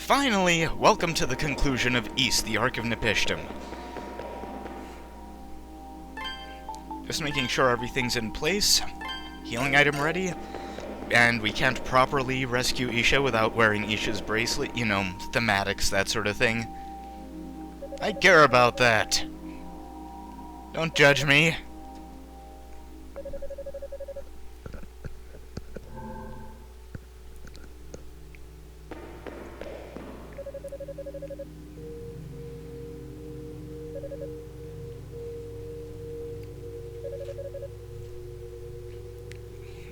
Finally, welcome to the conclusion of East, the Ark of Nepishtim. Just making sure everything's in place. Healing item ready. And we can't properly rescue Isha without wearing Isha's bracelet. You know, thematics, that sort of thing. I care about that. Don't judge me.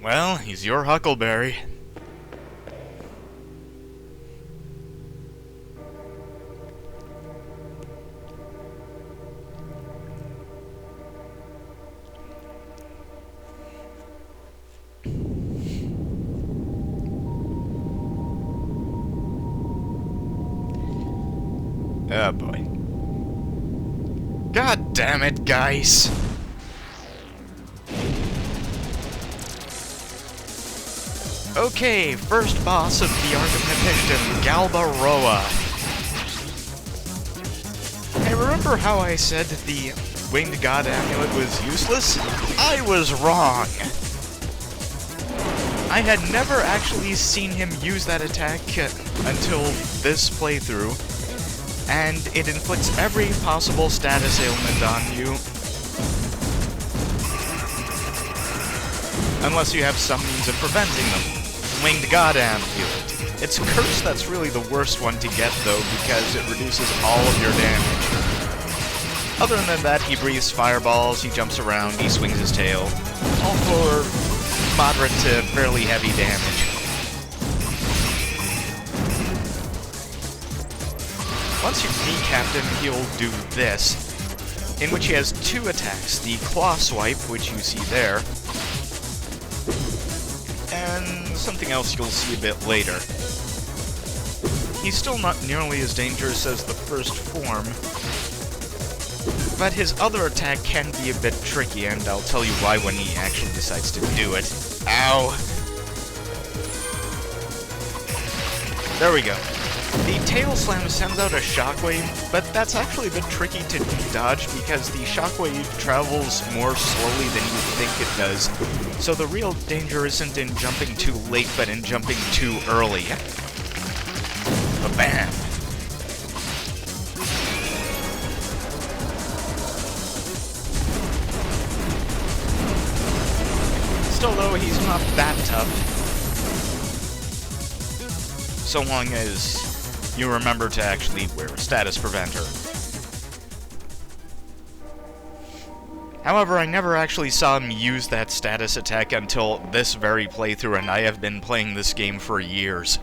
Well, he's your Huckleberry. Oh boy. God damn it, guys! Okay, first boss of the Ark of Nepishtim, Galbaroa. Hey, remember how I said the Winged God Amulet was useless? I was wrong! I had never actually seen him use that attack until this playthrough, and it inflicts every possible status ailment on you. Unless you have some means of preventing them. Winged God Amulet. It's Curse that's really the worst one to get, though, because it reduces all of your damage. Other than that, he breathes fireballs, he jumps around, he swings his tail. All for moderate to fairly heavy damage. Once you kneecap him, he'll do this, in which he has two attacks. The Claw Swipe, which you see there, and something else you'll see a bit later. He's still not nearly as dangerous as the first form, but his other attack can be a bit tricky, and I'll tell you why when he actually decides to do it. Ow! There we go. The Tail Slam sends out a shockwave, but that's actually a bit tricky to dodge because the shockwave travels more slowly than you think it does. So the real danger isn't in jumping too late, but in jumping too early. Ba-bam! Still though, he's not that tough. So long as you remember to actually wear a status preventer. However, I never actually saw him use that status attack until this very playthrough, and I have been playing this game for years.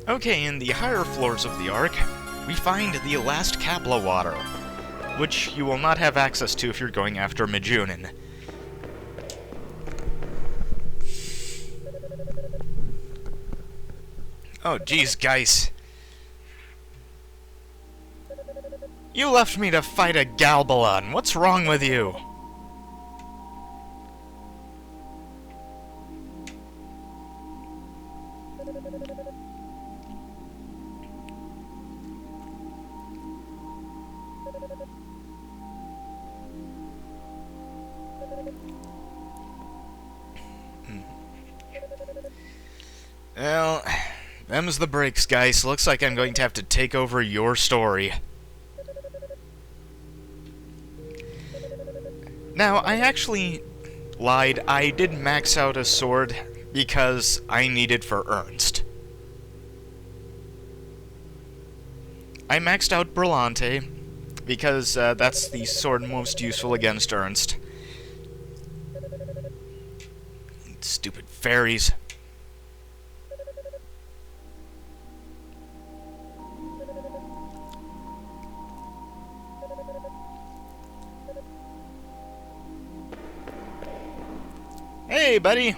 Okay, in the higher floors of the Ark, we find the last Kapla water, which you will not have access to if you're going after Majunin. Oh, geez, guys. You left me to fight a Galbalon. What's wrong with you? Well, them's the breaks, guys. Looks like I'm going to have to take over your story. Now, I actually lied. I did max out a sword because I need it for Ernst. I maxed out Brillante because that's the sword most useful against Ernst. Stupid fairies. Hey, buddy!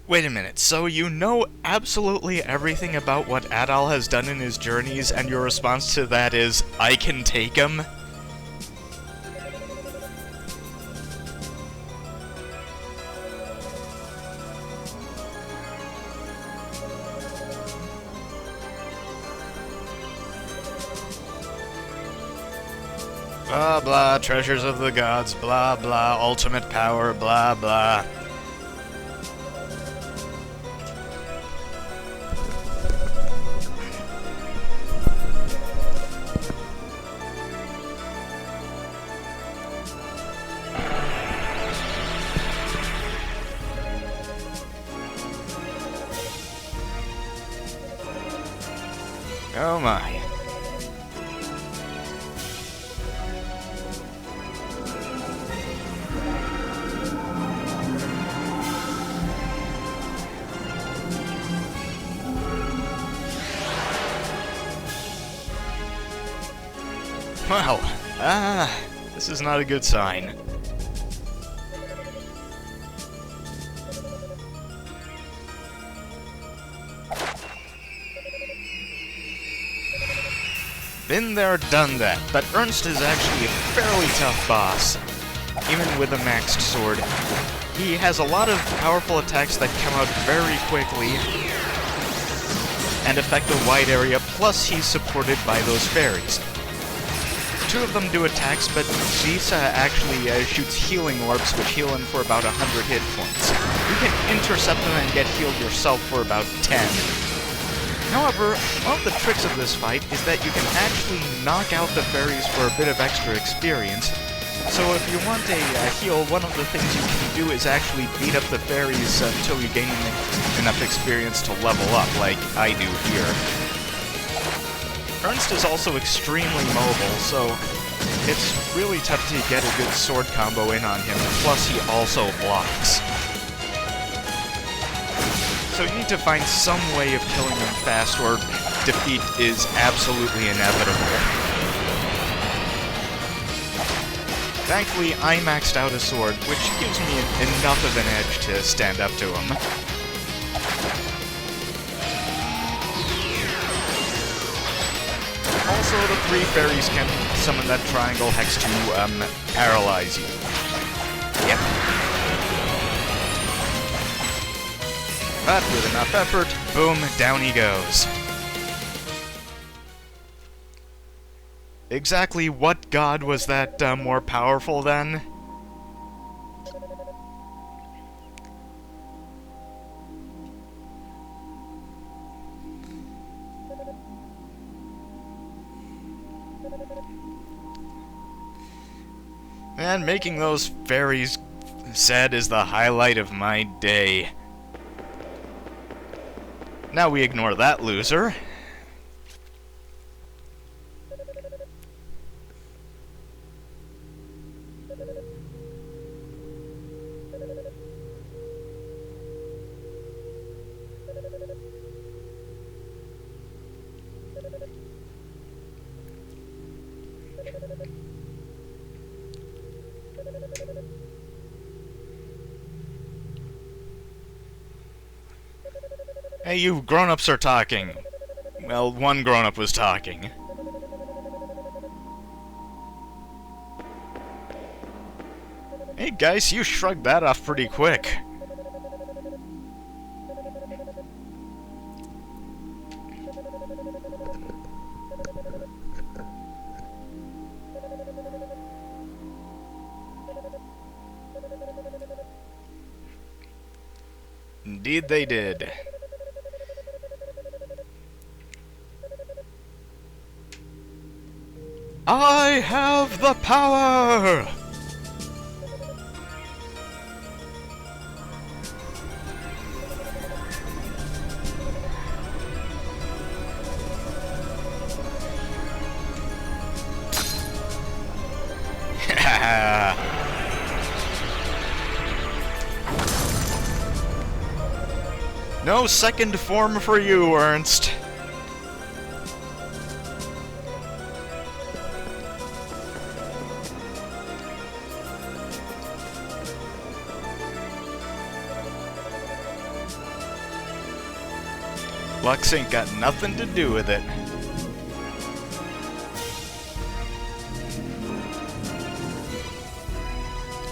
Wait a minute, so you know absolutely everything about what Adol has done in his journeys, and your response to that is, I can take him? Blah blah, treasures of the gods, blah blah, ultimate power, blah blah. Oh my. Well, this is not a good sign. Been there, done that, but Ernst is actually a fairly tough boss, even with a maxed sword. He has a lot of powerful attacks that come out very quickly and affect a wide area, plus he's supported by those fairies. Two of them do attacks, but Zisa actually shoots healing orbs, which heal him for about 100 hit points. You can intercept them and get healed yourself for about 10. However, one of the tricks of this fight is that you can actually knock out the fairies for a bit of extra experience. So if you want a heal, one of the things you can do is actually beat up the fairies until you gain enough experience to level up, like I do here. Ernst is also extremely mobile, so it's really tough to get a good sword combo in on him, plus he also blocks. So you need to find some way of killing him fast, or defeat is absolutely inevitable. Thankfully, I maxed out a sword, which gives me enough of an edge to stand up to him. Also, the three fairies can summon that triangle hex to paralyze you. Yep. But with enough effort, boom, down he goes. Exactly what god was that more powerful then? And making those fairies sad is the highlight of my day. Now we ignore that loser. Hey, you grown-ups are talking. Well, one grown-up was talking. Hey guys, you shrugged that off pretty quick. Indeed they did. I have the power! No second form for you, Ernst. Lux ain't got nothing to do with it.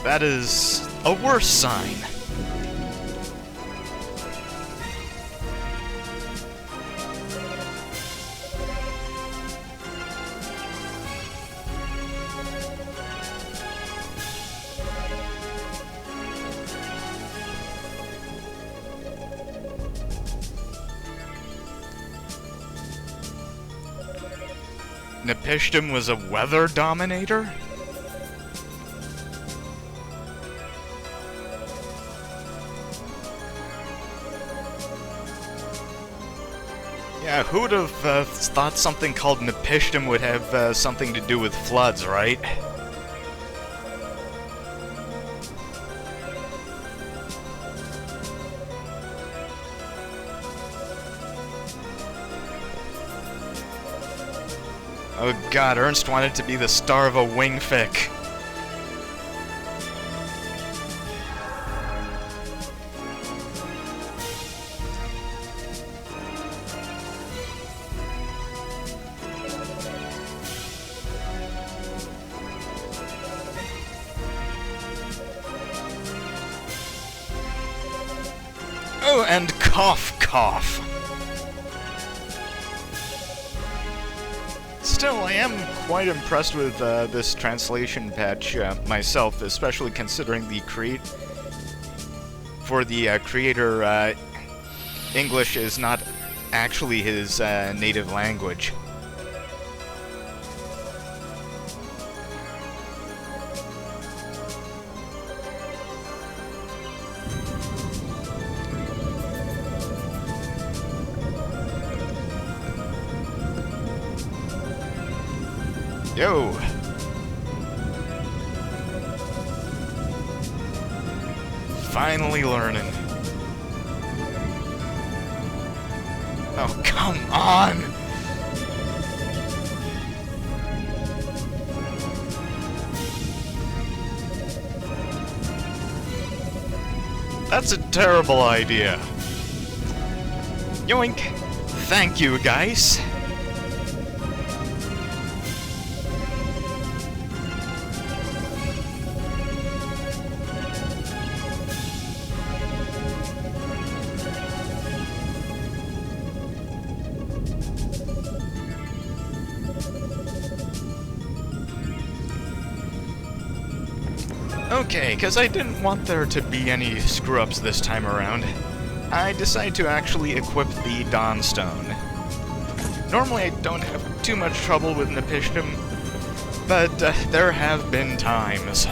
That is a worse sign. Nepishtim was a weather dominator? Yeah, who would have thought something called Nepishtim would have something to do with floods, right? Oh god, Ernst wanted to be the star of a wing fic. Oh, and cough, cough. Still, I am quite impressed with this translation patch myself, especially considering the creator, English is not actually his native language. Yo! Finally learning. Oh, come on! That's a terrible idea. Yoink! Thank you, guys. Okay, because I didn't want there to be any screw-ups this time around, I decided to actually equip the Dawnstone. Normally I don't have too much trouble with Nepishtim, but there have been times.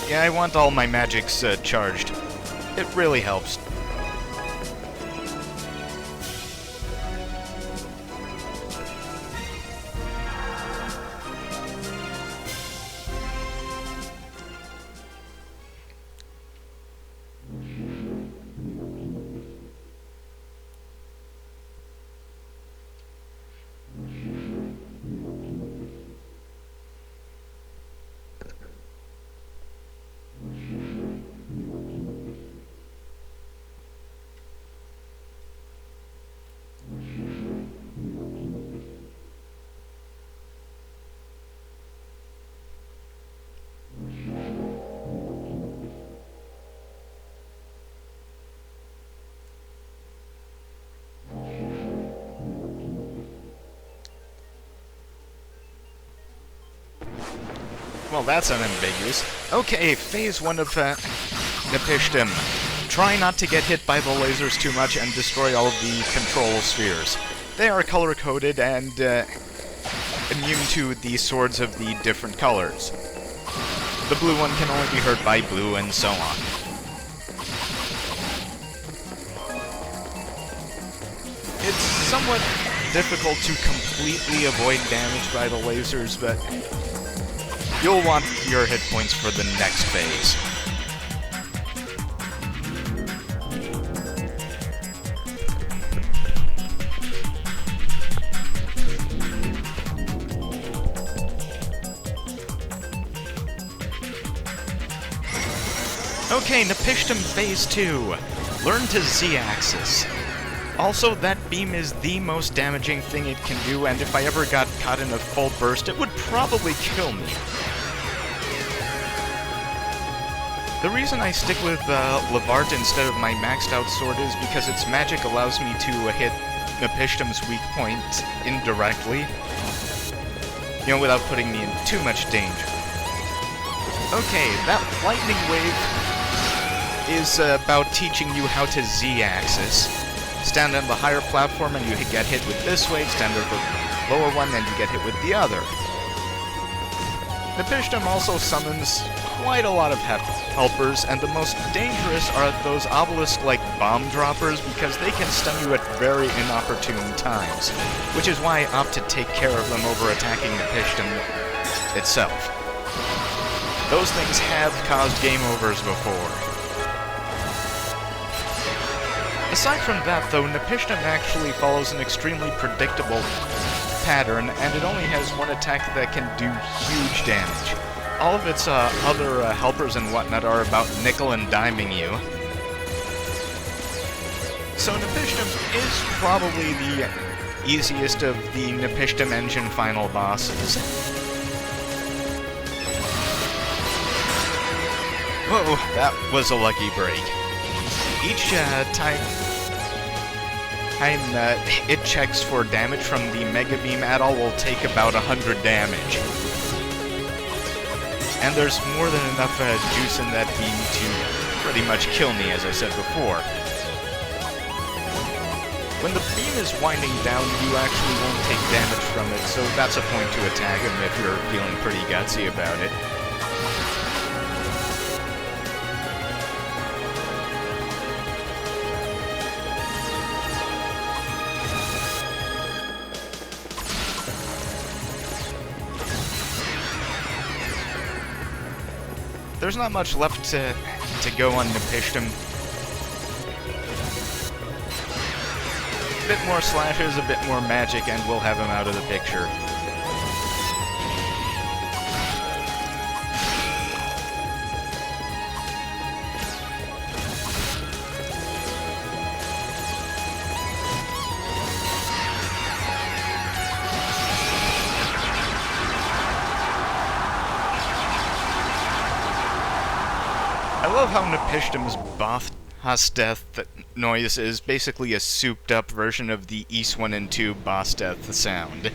Yeah, I want all my magics charged. It really helps. Well, that's unambiguous. Okay, phase 1 of Nepishtim. Try not to get hit by the lasers too much and destroy all of the control spheres. They are color-coded, and immune to the swords of the different colors. The blue one can only be hurt by blue, and so on. It's somewhat difficult to completely avoid damage by the lasers, but you'll want your hit points for the next phase. Okay, Nepishtim Phase 2. Learn to Z-axis. Also, that beam is the most damaging thing it can do, and if I ever got caught in a full burst, it would probably kill me. The reason I stick with Levart instead of my maxed out sword is because its magic allows me to hit Nepishtim's weak point indirectly, you know, without putting me in too much danger. Okay, that lightning wave is about teaching you how to Z-axis. Stand on the higher platform and you get hit with this wave, stand on the lower one and you get hit with the other. Nepishtim also summons quite a lot of helpers, and the most dangerous are those obelisk-like bomb droppers because they can stun you at very inopportune times, which is why I opt to take care of them over attacking Nepishtim itself. Those things have caused game overs before. Aside from that, though, Nepishtim actually follows an extremely predictable pattern, and it only has one attack that can do huge damage. All of its other helpers and whatnot are about nickel and diming you. So Nepishtim is probably the easiest of the Nepishtim engine final bosses. Whoa, that was a lucky break. Each time it checks for damage from the Mega Beam, Adol will take about 100 damage. And there's more than enough juice in that beam to pretty much kill me, as I said before. When the beam is winding down, you actually won't take damage from it, so that's a point to attack him if you're feeling pretty gutsy about it. There's not much left to go on Nepishtim. A bit more slashes, a bit more magic, and we'll have him out of the picture. I love how Nepishtim's boss death noise is basically a souped-up version of the East 1 and 2 boss death sound.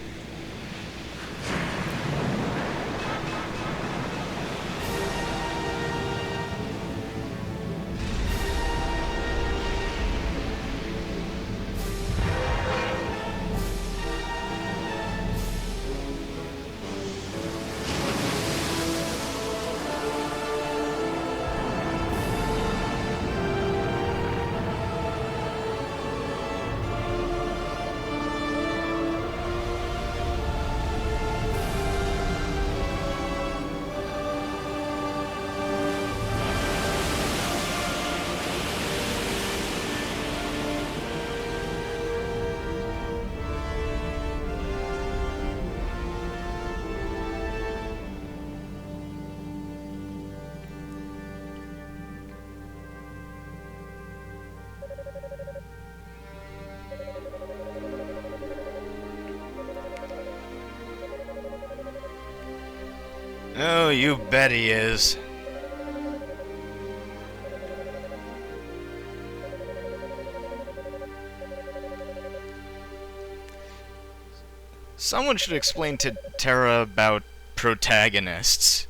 Oh, you bet he is. Someone should explain to Terra about protagonists.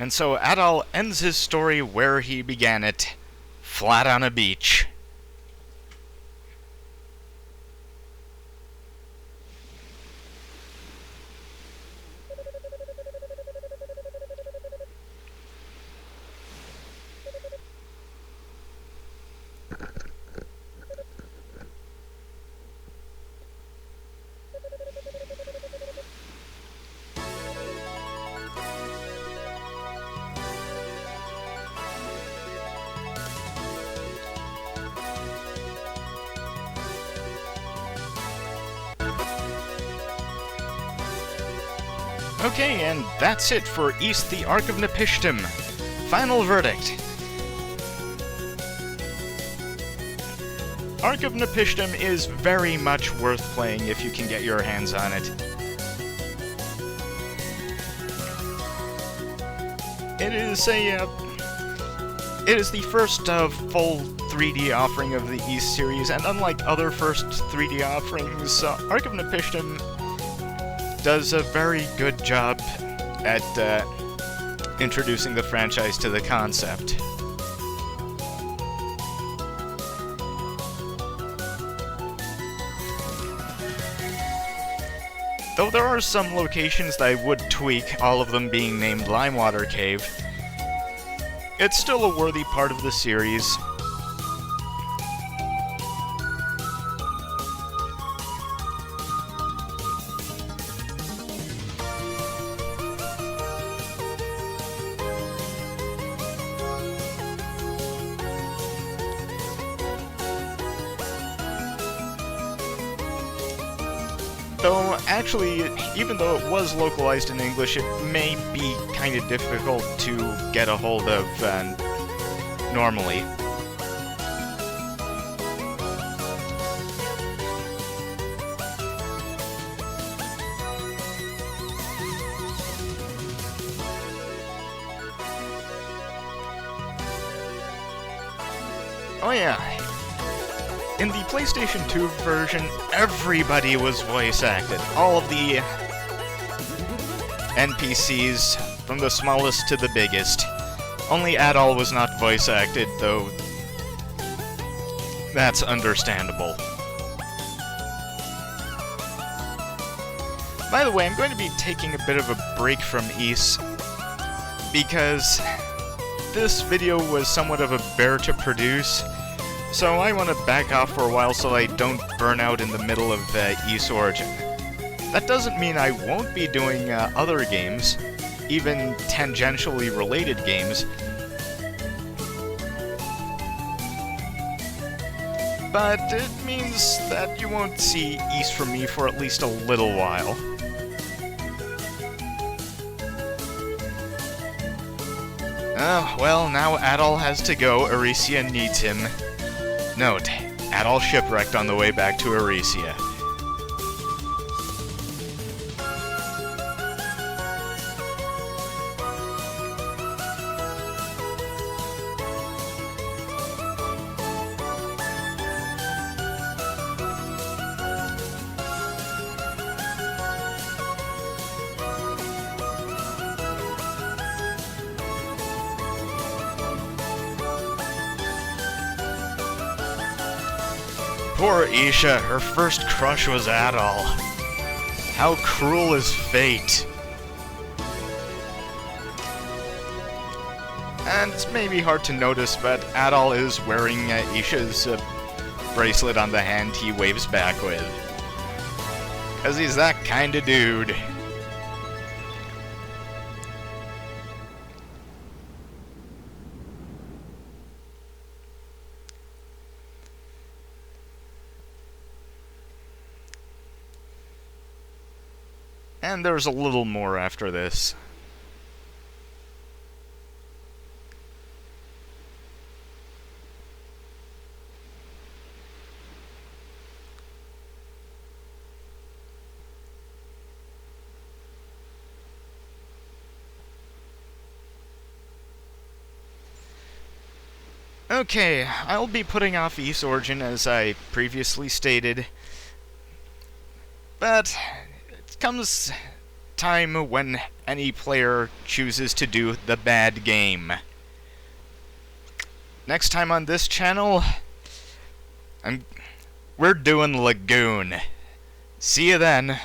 And so Adol ends his story where he began it, flat on a beach. Okay, and that's it for Ys the Ark of Napishtim. Final verdict. Ark of Napishtim is very much worth playing if you can get your hands on it. It is the first full 3D offering of the Ys series, and unlike other first 3D offerings, Ark of Napishtim does a very good job at introducing the franchise to the concept. Though there are some locations that I would tweak, all of them being named Limewater Cave, it's still a worthy part of the series. Though, actually, even though it was localized in English, it may be kind of difficult to get a hold of normally. Oh yeah. In the PlayStation 2 version, everybody was voice acted. All of the NPCs, from the smallest to the biggest. Only Adol was not voice acted, though that's understandable. By the way, I'm going to be taking a bit of a break from Ys, because this video was somewhat of a bear to produce. So I want to back off for a while so I don't burn out in the middle of Ys Origin. That doesn't mean I won't be doing other games, even tangentially related games. But it means that you won't see Ys from me for at least a little while. Well, now Adol has to go. Arisia needs him. Note, Adol shipwrecked on the way back to Arisia. Poor Isha, her first crush was Adol. How cruel is fate. And it's maybe hard to notice, but Adol is wearing Isha's bracelet on the hand he waves back with. 'Cause he's that kind of dude. And there's a little more after this. Okay, I'll be putting off Ys Origin as I previously stated, but it comes time when any player chooses to do the bad game. Next time on this channel, we're doing Lagoon. See you then.